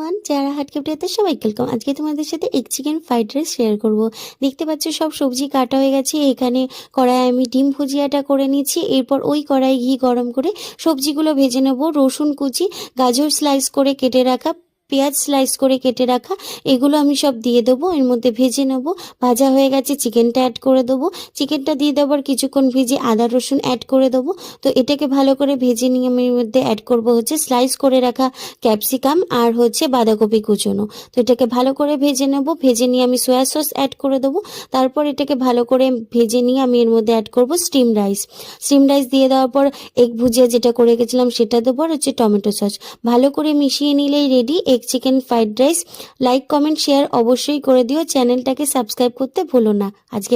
Everyone, যারা হাট ক্যাফেতে সবাইকে ওয়েলকাম। আজকে তোমাদের সাথে egg chicken fried rice share করব। দেখতে পাচ্ছ সব সবজি কাটা হয়ে গেছে। এখানে কড়াই আমি ডিম ভুজিয়াটা করে নিচ্ছি। এরপর ওই কড়াই ঘি গরম করে সবজিগুলো ভেজে নেব। রসুন কুচি, গাজর স্লাইস করে কেটে রাখা, পেঁয়াজ স্লাইস করে কেটে রাখা, এগুলো আমি সব দিয়ে দেবো। এর মধ্যে ভেজে নেব। ভাজা হয়ে গেছে, চিকেনটা অ্যাড করে দেবো। চিকেনটা দিয়ে দেওয়ার কিছুক্ষণ ভেজে আদা রসুন অ্যাড করে দেবো। তো এটাকে ভালো করে ভেজে নিয়ে আমি এর মধ্যে অ্যাড করব হচ্ছে স্লাইস করে রাখা ক্যাপসিকাম আর হচ্ছে বাঁধাকপি কুচোনো। তো এটাকে ভালো করে ভেজে নেব। ভেজে নিয়ে আমি সয়া সস অ্যাড করে দেবো। তারপর এটাকে ভালো করে ভেজে নিয়ে আমি এর মধ্যে অ্যাড করব স্টিম রাইস। স্টিম রাইস দিয়ে দেওয়ার পর এগ ভুজিয়া যেটা করে গেছিলাম সেটা দেবো, আর হচ্ছে টমেটো সস। ভালো করে মিশিয়ে নিলেই ready egg chicken fried rice. Like comment share অবশ্যই করে দিও। চ্যানেলটাকে সাবস্ক্রাইব করতে ভুলো না। আজকে